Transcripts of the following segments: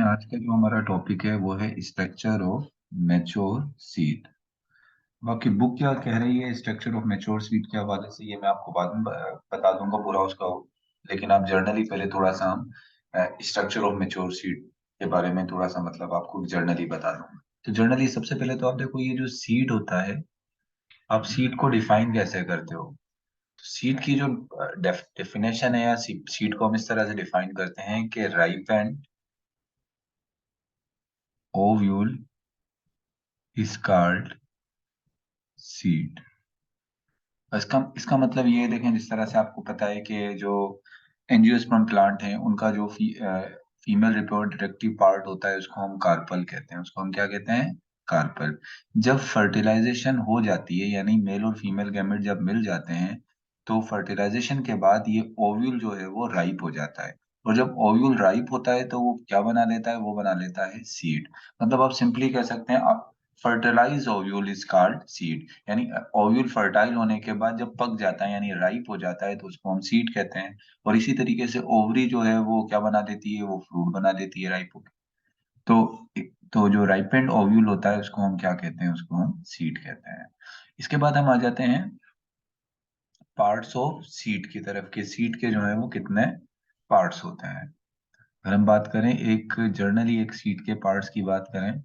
आज का जो हमारा टॉपिक है वो है स्ट्रक्चर ऑफ मैच्योर सीड। बाकी बुक क्या कह रही है स्ट्रक्चर ऑफ मैच्योर सीड के हवाले से, ये मैं आपको बाद में बता दूंगा पूरा उसका। लेकिन आप जर्नली पहले थोड़ा सा हम स्ट्रक्चर ऑफ मैच्योर सीड के बारे में थोड़ा सा मतलब आपको जर्नली बता दूंगा। तो जर्नली सबसे पहले तो आप देखो, ये जो सीड होता है, आप सीड को डिफाइन कैसे करते हो? तो सीड की जो डेफिनेशन है, या सीड को हम इस तरह से डिफाइन करते हैं कि ripened ovule is called seed. इसका इसका मतलब ये देखें, जिस तरह से आपको पता है कि जो एंजियोस्पर्म प्लांट हैं उनका जो फीमेल रिप्रोडक्टिव पार्ट होता है उसको हम कार्पल कहते हैं। उसको हम क्या कहते हैं? कार्पल। जब फर्टिलाइजेशन हो जाती है, यानी मेल और फीमेल गैमेट जब मिल जाते हैं, तो फर्टिलाइजेशन के बाद ये ओव्यूल जो है वो राइप हो जाता है। और जब ओव्यूल राइप होता है तो वो क्या बना लेता है? वो बना लेता है सीड। मतलब आप सिंपली कह सकते हैं, fertilize ovule is called seed. यानी ओव्यूल फर्टाइल होने के बाद जब पक जाता है यानी राइप हो जाता है तो उसको हम सीड कहते हैं। और इसी तरीके से ओवरी जो है वो क्या बना देती है? वो फ्रूट बना देती है राइप होकर। तो तो जो राइपेंड ओव्यूल होता है उसको हम क्या कहते हैं? उसको हम सीड कहते हैं। इसके बाद हम आ जाते हैं पार्ट्स ऑफ सीड की तरफ, के सीड के जो है वो कितने पार्ट्स होते हैं। अगर हम बात करें एक जर्नली एक सीड के पार्ट्स की बात करें,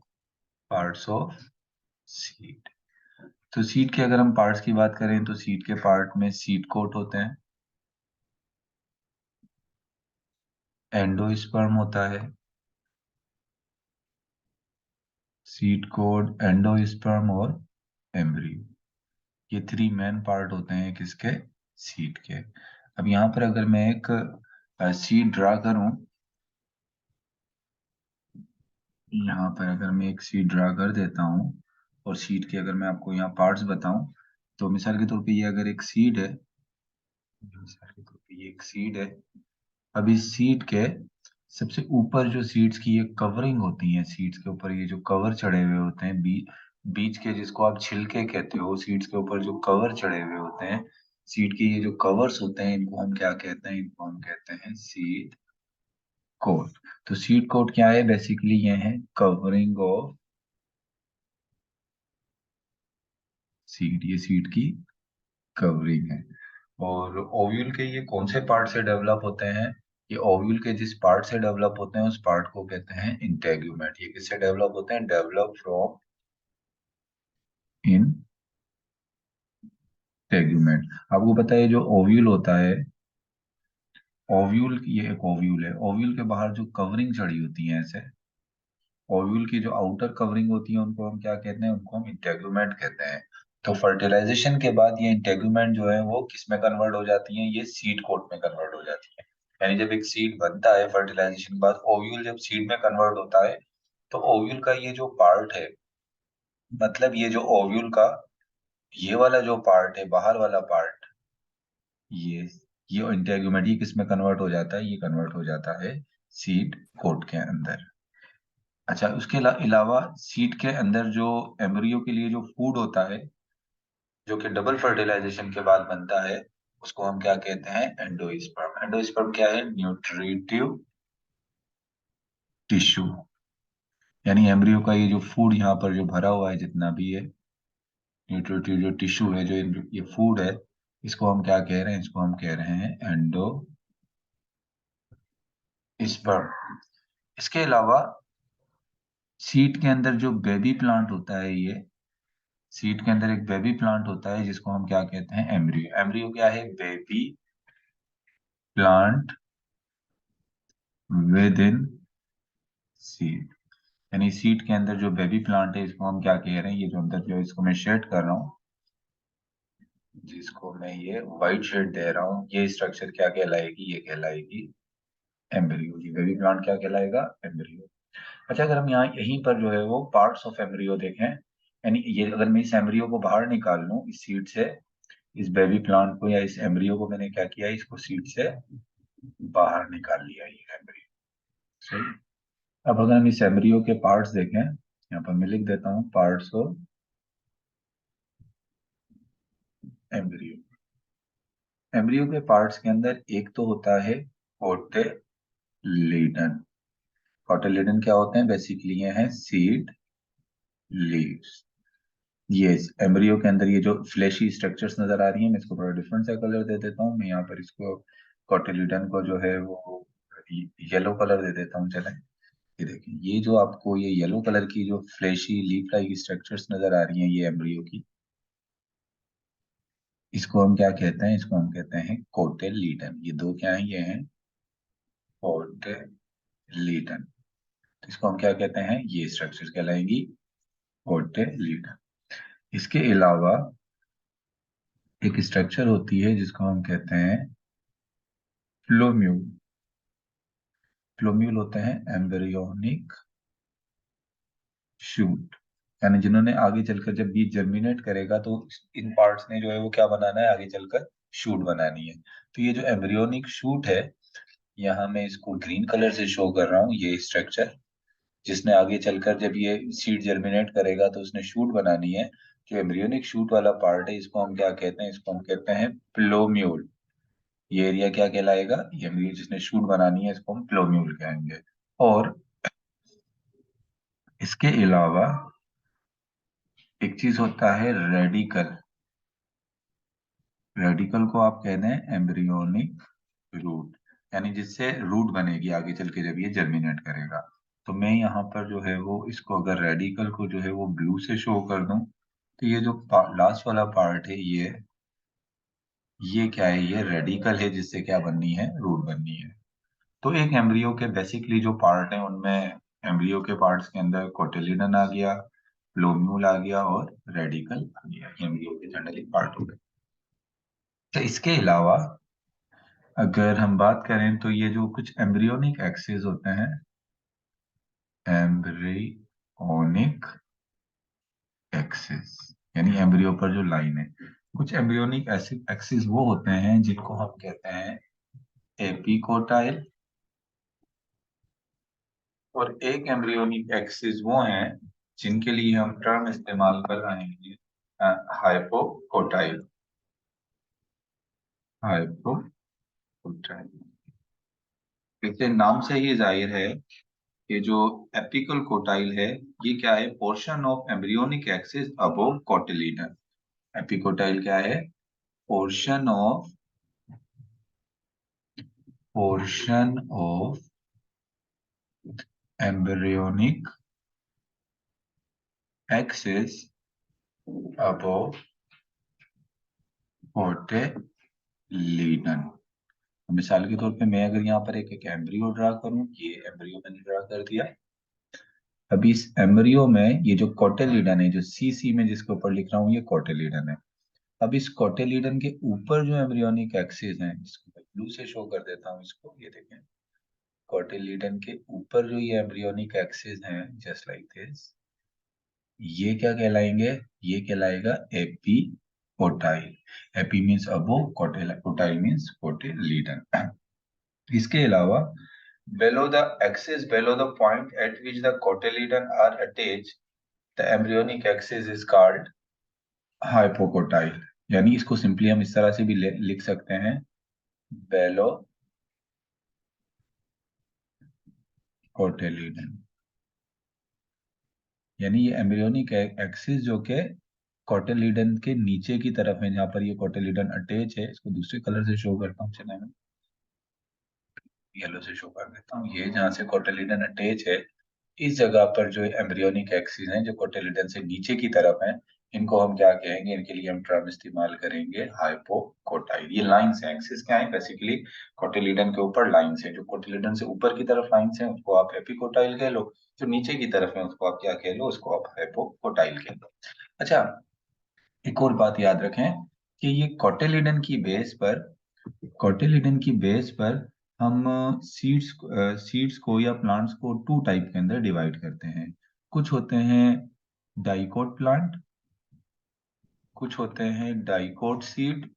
पार्ट्स ऑफ सीड। तो सीड के अगर हम पार्ट्स की बात करें तो सीड के पार्ट में सीड कोट होते हैं, एंडोस्पर्म होता है, सीड कोट, एंडोस्पर्म और एम्ब्रियो। ये थ्री मेन पार्ट होते हैं किसके? सीड के। अब यहाँ पर अगर मैं एक सीड ड्रा करूं, यहाँ पर अगर मैं एक सीड ड्रा कर देता हूँ और सीड के अगर मैं आपको यहाँ पार्ट्स बताऊं, तो मिसाल के तौर पे ये अगर एक सीड है, मिसाल के तौर पे ये एक सीड है। अब इस सीड के सबसे ऊपर जो सीड्स की ये कवरिंग होती है, सीड्स के ऊपर ये जो कवर चढ़े हुए होते हैं, बीज के जिसको आप छिलके कहते हो, सीड्स के ऊपर जो कवर चढ़े हुए होते हैं, सीड के ये जो कवर्स होते हैं इनको हम क्या कहते हैं? इनको हम कहते हैं सीड कोट। तो सीड कोट क्या है? बेसिकली ये है कवरिंग ऑफ सीड, ये सीड की कवरिंग है। और ओव्यूल के ये कौन से पार्ट से डेवलप होते हैं? ये ओव्यूल के जिस पार्ट से डेवलप होते हैं उस पार्ट को कहते हैं इंटेग्यूमेंट। ये किससे डेवलप होते हैं? Develop from integument. आपको पता है जो ओव्यूल होता है, ओव्यूल, ये एक ओव्यूल है, ओव्यूल के बाहर जो कवरिंग चढ़ी होती है ऐसे, ओव्यूल की जो आउटर कवरिंग होती है उनको हम क्या कहते हैं? उनको हम इंटेग्यूमेंट कहते हैं। तो फर्टिलाइजेशन के बाद ये इंटेग्यूमेंट जो है वो किस में कन्वर्ट हो जाती है? ये सीड कोट में कन्वर्ट हो जाती है। यानी जब एक सीड बनता है फर्टिलाइजेशन के बाद, ओव्यूल जब सीड में कन्वर्ट होता है, तो ओव्यूल का ये जो पार्ट है, मतलब ये जो ओव्यूल का ये वाला जो पार्ट है, बाहर वाला पार्ट, ये ये इंटेग्यूमेंट ये किस में कन्वर्ट हो जाता है? ये कन्वर्ट हो जाता है सीड कोट के अंदर। अच्छा, उसके अलावा सीड के अंदर जो एम्ब्रियो के लिए जो फूड होता है, जो कि डबल फर्टिलाइजेशन के बाद बनता है, उसको हम क्या कहते हैं? एंडोस्पर्म। एंडोस्पर्म क्या है? Nutritive tissue. यानी एम्ब्रियो का ये जो फूड यहाँ पर जो भरा हुआ है जितना भी है, न्यूट्रिटिव जो टिश्यू है, जो ये फूड है, इसको हम क्या कह रहे हैं? इसको हम कह रहे हैं एंडोस्पर्म। इसके अलावा सीड के अंदर जो बेबी प्लांट होता है, ये सीड के अंदर एक बेबी प्लांट होता है जिसको हम क्या कहते हैं? एम्ब्रियो। एम्ब्रियो क्या है? Baby plant with in seed. यानी सीड के अंदर जो बेबी प्लांट है इसको हम क्या कह रहे हैं? ये जो अंदर जो इसको मैं शेड कर रहा हूँ, जिसको मैं ये व्हाइट शेड दे रहा हूँ, ये स्ट्रक्चर क्या कहलाएगी? ये कहलाएगी एम्ब्रियो। ये बेबी प्लांट क्या कहलाएगा? एम्ब्रियो। अच्छा, अगर हम यहाँ यहीं पर जो है वो पार्ट्स ऑफ एम्ब्रियो देखें, यानी ये अगर मैं इस एम्ब्रियो को बाहर निकाल लूं इस सीड से, इस बेबी प्लांट को या इस एम्ब्रियो को मैंने क्या किया? इसको सीड से बाहर निकाल लिया, ये एम्ब्रियो। सही। अब अगर हम इस एम्ब्रियो के पार्ट्स देखें, यहाँ पर मैं लिख देता हूँ पार्ट्स ऑफ एम्ब्रियो। एम्ब्रियो के पार्ट्स के अंदर एक तो होता है कोटिलेडन। कोटिलिडन क्या होते हैं? बेसिकली ये हैं सीड लीव्स। ये एम्ब्रियो के अंदर ये जो फ्लैशी स्ट्रक्चर्स नजर आ रही हैं, मैं इसको थोड़ा डिफरेंट सा कलर दे देता हूँ। मैं यहाँ पर इसको कोटिलिडन को जो है वो येलो कलर दे देता हूँ। चलें, ये देखिए, ये जो आपको ये येलो कलर की जो फ्लैशी लीफ लाइक स्ट्रक्चर्स नजर आ रही हैं, ये एम्ब्रियो की, इसको हम क्या कहते हैं? इसको हम कहते हैं कोटिलिडन। ये दो क्या है? ये हैं कोटिलिडन। तो इसको हम क्या कहते हैं? ये स्ट्रक्चर्स कहलाएंगी कोटिलिडन। इसके अलावा एक स्ट्रक्चर होती है जिसको हम कहते हैं फ्लोम्यूल। फ्लोम्यूल होते हैं एम्ब्रियोनिक शूट, यानी जिन्होंने आगे चलकर जब बीज जर्मिनेट करेगा तो इन पार्ट्स ने जो है वो क्या बनाना है? आगे चलकर शूट बनानी है। तो ये जो एम्ब्रियोनिक शूट है, यहाँ मैं इसको ग्रीन कलर से शो कर रहा हूँ। ये स्ट्रक्चर जिसने आगे चलकर जब ये सीड जर्मिनेट करेगा तो उसने शूट बनानी है, जो एम्ब्रियोनिक शूट वाला पार्ट है, इसको हम क्या कहते हैं? इसको हम कहते हैं प्लोम्यूल। ये एरिया क्या कहलाएगा? ये एम्ब्रियो जिसने शूट बनानी है, इसको हम प्लोम्यूल कहेंगे। और इसके अलावा एक चीज होता है रेडिकल। रेडिकल को आप कहते हैं एम्ब्रियोनिक रूट, यानी जिससे रूट बनेगी आगे चल के जब ये जर्मिनेट करेगा। तो मैं यहाँ पर जो है वो इसको अगर रेडिकल को जो है वो ब्लू से शो कर दूं, तो ये जो लास्ट वाला पार्ट है, ये क्या है? ये रेडिकल है जिससे क्या बननी है? रूट बननी है। तो एक एम्ब्रियो के बेसिकली जो पार्ट है उनमें एम्ब्रियो के पार्ट्स के अंदर कोटिलिडन आ गया, लोम्यूल आ गया और रेडिकल आ गया। एम्ब्रियो के जनरली पार्ट हो गए। तो इसके अलावा अगर हम बात करें तो ये जो कुछ एम्ब्रियोनिक एक्सिस होते हैं, एम्ब्रियोनिक एक्सिस यानी एम्ब्रियो पर जो लाइन है, कुछ एम्ब्रियोनिक एक्सिस वो होते हैं जिनको हम कहते हैं एपिकोटाइल, और एक एम्ब्रियोनिक एक्सिस वो हैं जिनके लिए हम टर्म इस्तेमाल कर रहे हैं हाइपोकोटाइल। हाइपोकोटाइल, इससे नाम से ही जाहिर है कि जो एपिकल कोटाइल है, ये क्या है? Portion of embryonic axis above cotyledon. Epicotyl क्या है? Portion of portion of embryonic axis above cotyledon. मिसाल के तौर पे मैं अगर यहाँ पर एक एम्ब्रियो ड्रा करूं, ये एम्ब्रियो मैंने ड्रा कर दिया। अभी इस एम्ब्रियो में ये जो कोटिलिडन है, जो सी में जिसके ऊपर लिख रहा हूँ, ये कोटिलिडन है। अब इस कोटिलिडन के ऊपर जो एम्ब्रियोनिक एक्सिस हैं, जिसको मैं ब्लू से शो कर देता हूँ, इसको ये देखें। कोटिलिडन के ऊपर जो ये एम्ब्रियोनिक एक्सिस हैं, जस्ट लाइक दिस, ये क्या कहलाएंगे? ये कहलाएगा एपिकोटाइल। एपी मीन्स अबो, कोटाइल मीन्स कोटिलिडन। इसके अलावा below the axis, below the point at which the cotyledon are attached, the embryonic axis is called hypocotyle। यानी इसको सिंपली हम इस तरह से भी लिख सकते हैं, बेलो कोटिलिडन। यानी ये एम्ब्रियोनिक एक्सिस जो के कोटिलिडन के नीचे की तरफ है, जहां पर ये कोटिलिडन अटैच है, इसको दूसरे कलर से शो करता हूँ। चलिए मैं येलो से शो कर देता हूँ। ये जहाँ से कोटिलिडन अटैच है, इस जगह पर जो एम्ब्रियोनिक एक्सिस हैं जो कोटिलिडन से नीचे की तरफ हैं, इनको हम क्या कहेंगे? इनके लिए हम टर्म इस्तेमाल करेंगे हाइपोकोटाइल। ये लाइंस हैं। एक्सिस क्या है? बेसिकली कोटिलिडन के ऊपर लाइंस हैं। जो कोटिलिडन से ऊपर की तरफ लाइंस हैं उसको आप एपिकोटाइल कह लो, जो नीचे की तरफ है उसको आप क्या कह लो? उसको आप हाइपोकोटाइल कह लो। अच्छा, एक और बात याद रखें कि ये कोटिलिडन की बेस पर हम सीड्स को या प्लांट्स को टू टाइप के अंदर डिवाइड करते हैं। कुछ होते हैं डाइकोट प्लांट, कुछ होते हैं डाइकोट सीड,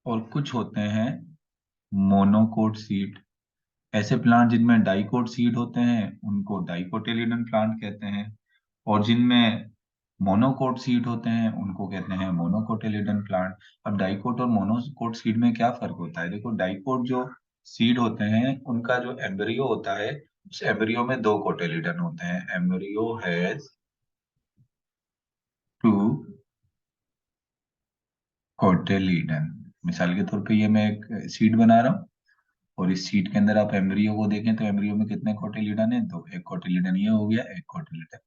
और कुछ होते हैं मोनोकोट सीड। ऐसे प्लांट जिनमें डाइकोट सीड होते हैं उनको डाइकोटिलिडन प्लांट कहते हैं, और जिनमें मोनोकोट सीड होते हैं उनको कहते हैं मोनोकोटिलिडन प्लांट। अब डाइकोट और मोनोकोट सीड में क्या फर्क होता है? देखो, डाइकोट जो सीड होते हैं उनका जो एम्ब्रियो होता है, उस एम्ब्रियो में दो कोटिलिडन होते हैं। Embryo has two cotyledon. मिसाल के तौर पे ये मैं एक सीड बना रहा हूँ, और इस सीड के अंदर आप एम्ब्रियो को देखें तो एम्ब्रियो में कितने कोटिलिडन है? दो। एक कोटिलिडन ये हो गया, एक कोटिलिडन।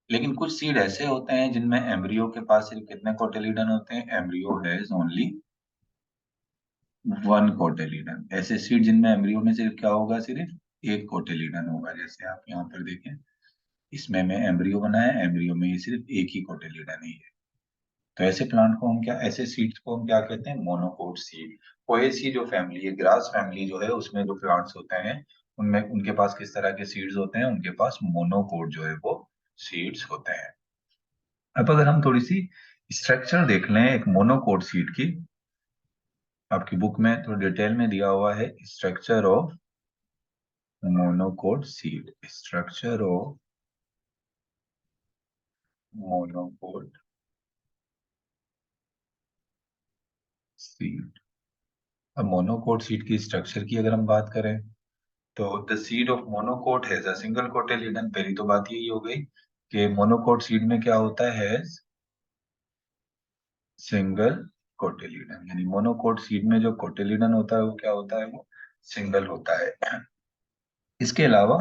लेकिन कुछ सीड ऐसे होते हैं जिनमें एम्ब्रियो के पास सिर्फ कितने कोटिलिडन होते हैं? Embryo has only one cotyledon. ऐसे सीड जिनमें एम्ब्रियो में सिर्फ क्या होगा? सिर्फ एक कोटिलिडन होगा। जैसे आप यहाँ पर देखें, इसमें मैं एम्ब्रियो बनाया, एम्ब्रियो में ये सिर्फ एक ही कोटिलिडन ही है। तो ऐसे प्लांट को हम क्या, ऐसे सीड्स को हम क्या कहते हैं? Monocot seed. पोएसी जो फैमिली है, ग्रास फैमिली जो है, उसमें जो प्लांट्स होते हैं उनमें उनके पास किस तरह के सीड्स होते हैं? उनके पास मोनोकोट जो है वो सीड्स होते हैं। अब अगर हम थोड़ी सी स्ट्रक्चर देख लें एक मोनोकोट सीड की, आपकी बुक में थोड़ा डिटेल में दिया हुआ है structure of monocot seed. Structure of monocot seed. अब मोनोकोट सीड की स्ट्रक्चर की अगर हम बात करें, तो the seed of monocot has a single cotyledon. पहली तो बात यही हो गई कि मोनोकोट सीड में क्या होता है? Has single cotyledon. यानी मोनोकोट सीड में जो कोटिलिडन होता है वो क्या होता है? वो सिंगल होता है। इसके अलावा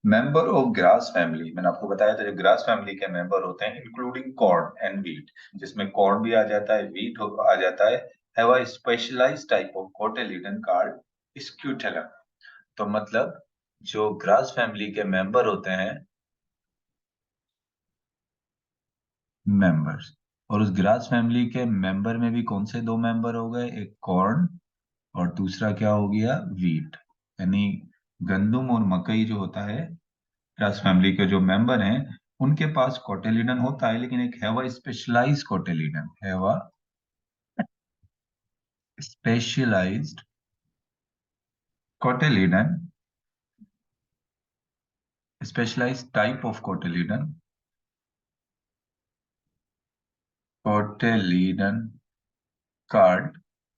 मेंबर ऑफ ग्रास फैमिली, मैंने आपको बताया था जो ग्रास फैमिली के मेंबर होते हैं, इंक्लूडिंग कॉर्न एंड व्हीट, जिसमें कॉर्न भी आ जाता है, व्हीट आ जाता है, have a specialized type of cotyledon called scutellum. तो मतलब जो ग्रास फैमिली के मेंबर होते हैं, मेंबर्स, और उस ग्रास फैमिली के मेंबर में भी कौन से दो मेंबर हो गए? एक कॉर्न और दूसरा क्या हो गया? व्हीट। यानी गंदुम और मकई जो होता है, ग्रास फैमिली के जो मेंबर हैं उनके पास कोटेलिडन होता है, लेकिन एक have a specialized cotyledon, have a specialized cotyledon, specialized type of cotyledon, cotyledon called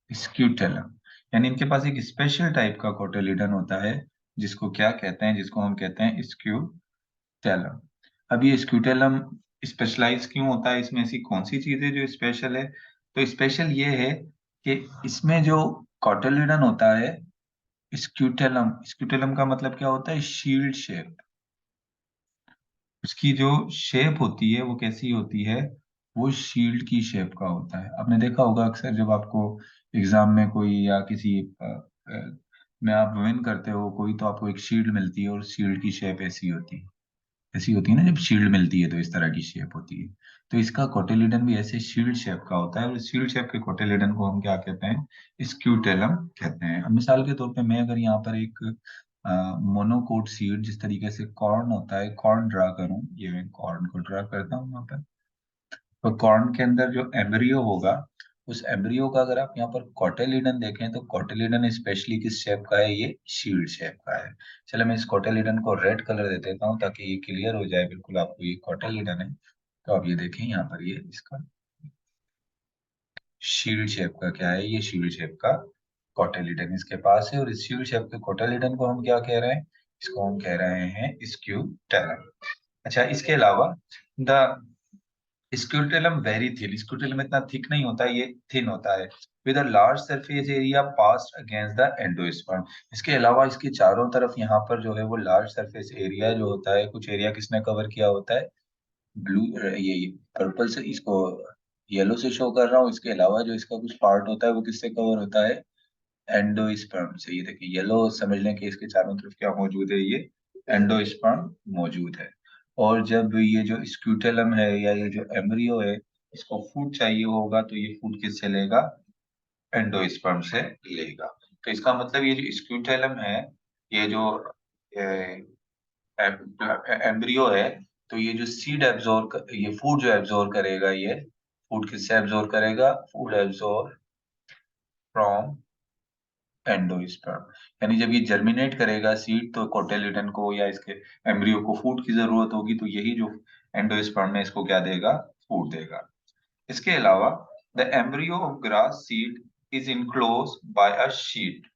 scutellum. यानी इनके पास एक स्पेशल टाइप का कोटेलिडन होता है, जिसको क्या कहते हैं? जिसको हम कहते हैं स्क्यूटेलम। अब ये स्क्यूटेलम स्पेशलाइज क्यों होता है? इसमें ऐसी कौन सी चीज है जो स्पेशल है? तो स्पेशल ये है कि इसमें जो कोटेलिडन होता है, स्क्यूटेलम, स्क्यूटेलम का मतलब क्या होता है? Shield shape. उसकी जो शेप होती है वो कैसी होती है? वो शील्ड की शेप का होता है। आपने देखा होगा अक्सर जब आपको एग्जाम में कोई या किसी में आप विन करते हो कोई, तो आपको एक शील्ड मिलती है और शील्ड की शेप ऐसी होती है। ऐसी होती है ना, जब शील्ड मिलती है तो इस तरह की शेप होती है। तो इसका कोटिलिडन भी ऐसे शील्ड शेप का होता है, और शील्ड शेप के कोटिलिडन को हम क्या कहते हैं? स्क्यूटेलम कहते हैं। अब मिसाल के तौर पे मैं अगर यहाँ पर एक मोनोकोट सीड, जिस तरीके से कॉर्न होता है, कॉर्न ड्रा करूं, ये मैं कॉर्न को ड्रा करता हूँ यहाँ पर। तो कॉर्न के अंदर जो एम्ब्रियो होगा, उस एम्ब्रियो का अगर आप यहाँ पर कोटिलिडन देखें, तो कोटिलिडन स्पेशली किस शेप का है? ये शील्ड शेप का है। चलो मैं इस कोटिलिडन को रेड कलर दे देता हूँ ताकि ये क्लियर हो जाए बिल्कुल आपको, ये कोटिलिडन है। तो आप ये देखें यहाँ पर, ये इसका शील्ड शेप का क्या है? ये शील्ड शेप का कोटिलिडन इसके पास है, और इस शील्ड शेप के कोटिलिडन को हम क्या कह रहे हैं? इसको हम कह रहे हैं स्क्यूटेलम। अच्छा, इसके अलावा the scutellum very thin, scutellum इतना थिक नहीं होता, ये थिन होता है, with a large surface area passed against the endosperm. इसके अलावा इसके चारों तरफ यहाँ पर जो है वो लार्ज सरफेस एरिया जो होता है, कुछ एरिया किसने कवर किया होता है? ब्लू, ये पर्पल से, इसको येलो से शो कर रहा हूँ। इसके अलावा जो इसका कुछ पार्ट होता है वो किससे कवर होता है? एंडोस्पर्म से। ये देखिए येलो समझ लें कि इसके चारों तरफ क्या मौजूद है? ये एंडोस्पर्म मौजूद है। और जब ये जो स्क्यूटेलम है या ये जो एम्ब्रियो है, इसको फूड चाहिए होगा, तो ये फूड किससे लेगा? एंडोस्पर्म से लेगा। तो इसका मतलब ये जो स्क्यूटेलम है, ये जो एम्ब्रियो है, तो ये जो सीड एब्जॉर्ब, ये फूड जो एब्जॉर्ब करेगा, ये फूड किससे एब्जॉर्ब करेगा? Food absorb from endosperm. यानी जब ये जर्मिनेट करेगा सीड, तो कोटेलिडन को या इसके एम्ब्रियो को फूड की जरूरत होगी, तो यही जो एंडोस्पर्म है इसको क्या देगा? फूड देगा। इसके अलावा the embryo of grass seed is enclose by a sheet.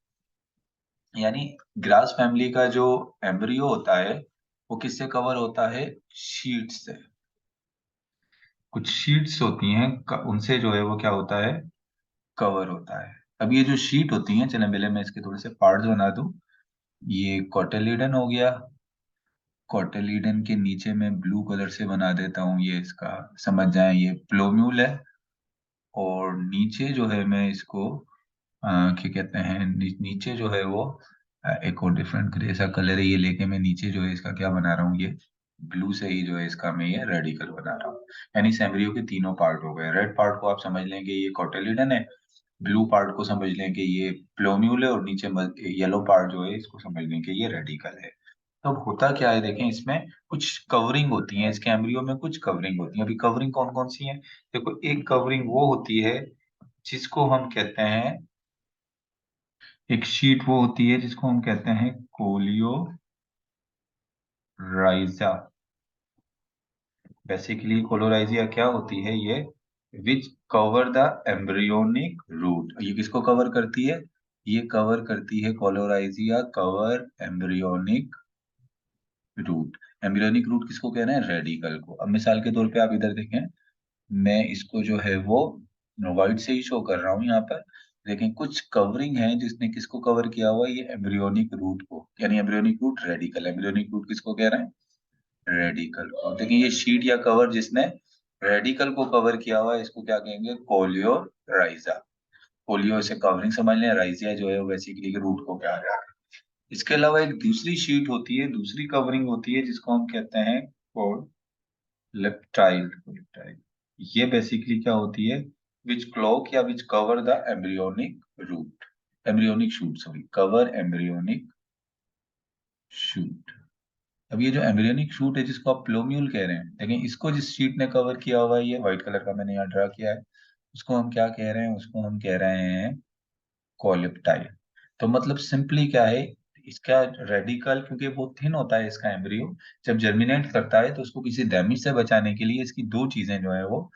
यानी ग्रास फैमिली का जो एम्ब्रियो होता है वो किससे कवर होता है? शीट से। कुछ शीट्स होती हैं उनसे जो है वो क्या होता है? कवर होता है। अब ये जो शीट होती हैं, चले पहले मैं इसके थोड़े से पार्ट्स बना दूं। ये कोटेलिडन हो गया। कोटेलिडन के नीचे मैं ब्लू कलर से बना देता हूँ, ये इसका समझ जाए, ये प्लोम्यूल है। और नीचे जो है मैं इसको क्या कहते हैं, नीचे जो है वो एक और डिफरेंट ग्रे सा कलर है, ये लेके मैं नीचे जो है इसका क्या बना रहा हूँ, ये ब्लू से ही जो है इसका मैं ये रेडिकल बना रहा हूँ। यानी सैमरियो के तीनों पार्ट हो गए। रेड पार्ट को आप समझ लेंगे ये कोटेलिडन है, ब्लू पार्ट को समझ लें कि ये प्लोम्यूल है, और नीचे येलो पार्ट जो है इसको समझ लें कि ये रेडिकल है। तो अब होता क्या है, देखें इसमें कुछ कवरिंग होती है, इसके एम्ब्रियो में कुछ कवरिंग होती है। अभी कवरिंग कौन कौन सी है? देखो, एक कवरिंग वो होती है जिसको हम कहते हैं, एक शीट वो होती है जिसको हम कहते हैं कोलियो राइजा। बेसिकली कोलोराइजिया क्या होती है ये? Which cover the embryonic root. ये किसको कवर करती है? ये कवर करती है, coleorhiza cover embryonic root. Embryonic root किसको कह रहे हैं? रेडिकल को। अब मिसाल के तौर पे आप इधर देखें, मैं इसको जो है वो व्हाइट से ही शो कर रहा हूँ यहाँ पर। लेकिन कुछ कवरिंग है जिसने किसको कवर किया हुआ है? ये एम्ब्रियोनिक रूट को। यानी embryonic root radicle, embryonic root किसको कह रहे हैं? रेडिकल को। देखिए ये शीट या कवर जिसने रेडिकल को कवर किया हुआ है इसको क्या कहेंगे? कोलियो राइजा। कोलियो से कवरिंग समझ लें, राइजिया जो है वो बेसिकली रूट को क्या है। इसके अलावा एक दूसरी शीट होती है, दूसरी कवरिंग होती है जिसको हम कहते हैं लेप्टाइल। ये बेसिकली क्या होती है? विच क्लॉक या which cover the embryonic root, embryonic shoot, sorry, cover embryonic shoot. अब ये जो एम्ब्रियोनिक शूट है जिसको आप प्लोम्यूल कह रहे हैं, लेकिन इसको जिस शीट ने कवर किया हुआ है, ये व्हाइट कलर का मैंने यहाँ ड्रा किया है, उसको हम क्या कह रहे हैं? उसको हम कह रहे हैं कोलेप्टाइल। तो मतलब सिंपली क्या है इसका? रेडिकल, क्योंकि बहुत थिन होता है इसका एम्ब्रियो, जब जर्मिनेट करता है तो उसको किसी डैमेज से बचाने के लिए इसकी दो चीजें जो है वो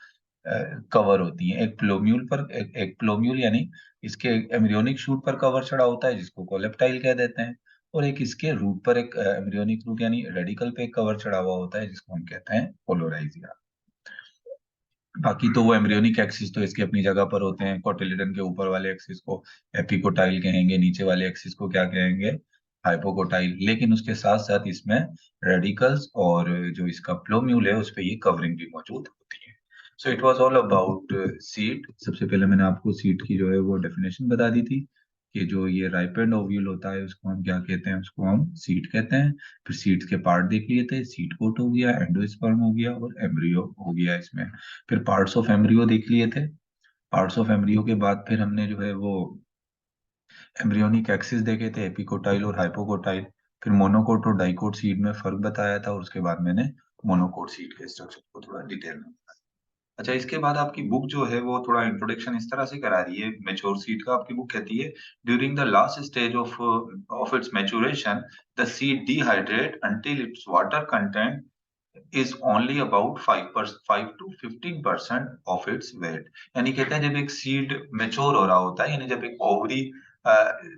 कवर होती हैं। एक प्लोम्यूल पर, एक प्लोम्यूल यानी इसके एम्ब्रियोनिक शूट पर कवर चढ़ा होता है जिसको कोलेप्टाइल कह देते हैं, और एक इसके रूट पर, एक एम्ब्रियोनिक रूट यानी रेडिकल पे एक कवर चढ़ा हुआ होता है जिसको हम कहते हैं पोलोराइजिया। बाकी तो वो एम्ब्रियोनिक एक्सिस तो इसके अपनी जगह पर होते हैं। कोटिलिडन के ऊपर वाले एक्सिस को एपिकोटाइल कहेंगे, नीचे वाले एक्सिस को क्या कहेंगे? हाइपोकोटाइल। लेकिन उसके साथ साथ इसमें रेडिकल्स और जो इसका प्लोम्यूल है उस पे ये कवरिंग भी मौजूद होती है। So it was all about seed. सबसे पहले मैंने आपको सीड की जो है वो डेफिनेशन बता दी थी कि जो ये राइपेंड ओव्यूल होता है उसको हम क्या कहते हैं? उसको हम सीड कहते हैं। फिर सीड्स के पार्ट देख लिए थे, सीड कोट हो गया, एंडोस्पर्म हो गया और एम्ब्रियो हो गया इसमें। फिर पार्ट्स ऑफ एम्ब्रियो देख लिए थे। पार्ट्स ऑफ एम्ब्रियो के बाद फिर हमने जो है वो एम्ब्रियोनिक एक्सिस देखे थे, एपिकोटाइल और हाइपोकोटाइल। फिर मोनोकोट और डाइकोट सीड में फर्क बताया था, और उसके बाद मैंने मोनोकोट सीड के स्ट्रक्चर को थोड़ा डिटेल में। अच्छा, इसके बाद आपकी बुक जो है वो थोड़ा इंट्रोडक्शन इस तरह से करा रही है मेच्योर सीड का। आपकी बुक कहती है, during the last stage of its maturation the seed dehydrate until it's water content is only about 5 to 15% of its weight। यानी कहते हैं जब एक सीड मेच्योर हो रहा होता है, यानी जब एक ओवरी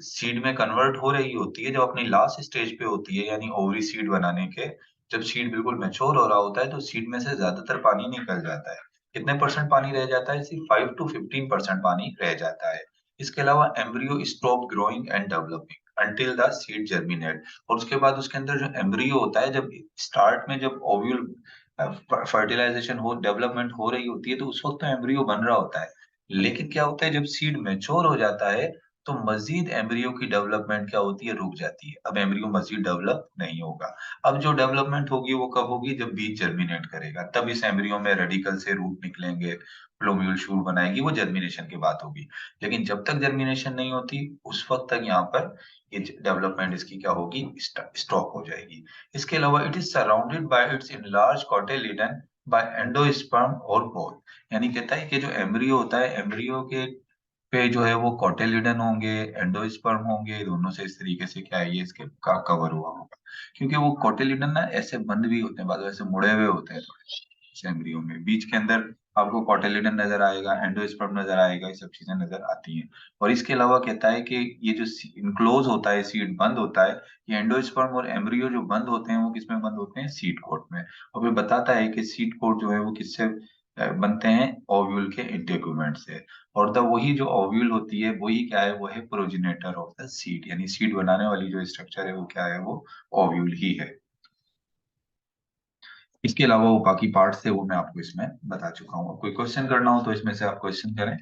सीड में कन्वर्ट हो रही होती है, जब अपनी लास्ट स्टेज पे होती है, यानी ओवरी सीड बनाने के, जब सीड बिल्कुल मेच्योर हो रहा होता है तो सीड में से ज्यादातर पानी निकल जाता है। कितने परसेंट पानी रह जाता है? सिर्फ 5 to 15% पानी रह जाता है। इसके अलावा embryo stop growing and developing until the seed germinate. और उसके बाद उसके अंदर जो एम्ब्रियो होता है, जब स्टार्ट में जब ओव्यूल फर्टिलाइजेशन हो, डेवलपमेंट हो रही होती है, तो उस वक्त तो एम्ब्रियो बन रहा होता है। लेकिन क्या होता है जब सीड मैच्योर हो जाता है तो मजीद एम्ब्रियो की डेवलपमेंट क्या होती है? रुक जाती है। अब एम्ब्रियो मजीद डेवलप नहीं होगा। अब जो डेवलपमेंट होगी वो कब होगी? जब बीज जर्मिनेट करेगा, तब इस एम्ब्रियो में रेडिकल से रूट निकलेंगे, प्लूम्यूल शूट बनाएगी, वो जर्मिनेशन की बात होगी। लेकिन जब तक जर्मिनेशन नहीं होती उस वक्त तक यहाँ पर ये डेवलपमेंट इसकी क्या होगी? स्टॉप हो जाएगी। इसके अलावा it is surrounded by its enlarge cotyledon by endosperm और बोल। यानी कहता है कि जो एम्ब्रियो होता है, एम्ब्रियो के पे जो है वो कोटिलिडन होंगे, एंडोस्पर्म होंगे, दोनों से इस तरीके से क्या है ये इसके का कवर हुआ होगा। क्योंकि वो कोटिलिडन ना ऐसे बंद भी होते हैं, बाद में ऐसे मुड़े हुए होते हैं थोड़े से एम्ब्रियो में, बीच के अंदर आपको कॉटिलिडन नजर आएगा, एंडोस्पर्म नजर आएगा, ये सब चीजें नजर आती हैं। और इसके अलावा कहता है कि ये जो इनक्लोज होता है, सीड बंद होता है, ये एंडोस्पर्म और एम्ब्रियो जो बंद होते हैं वो किसमें बंद होते हैं, सीड कोट में। और फिर बताता है कि सीड कोट जो है वो किससे बनते हैं, ओव्यूल के इंटेगुमेंट से। और द वही जो ओव्यूल होती है वही क्या है, वो है प्रोजिनेटर ऑफ द सीड, यानी सीड बनाने वाली जो स्ट्रक्चर है वो क्या है, वो ओव्यूल ही है। इसके अलावा वो बाकी पार्ट्स थे वो मैं आपको इसमें बता चुका हूँ। अब कोई क्वेश्चन करना हो तो इसमें से आप क्वेश्चन करें।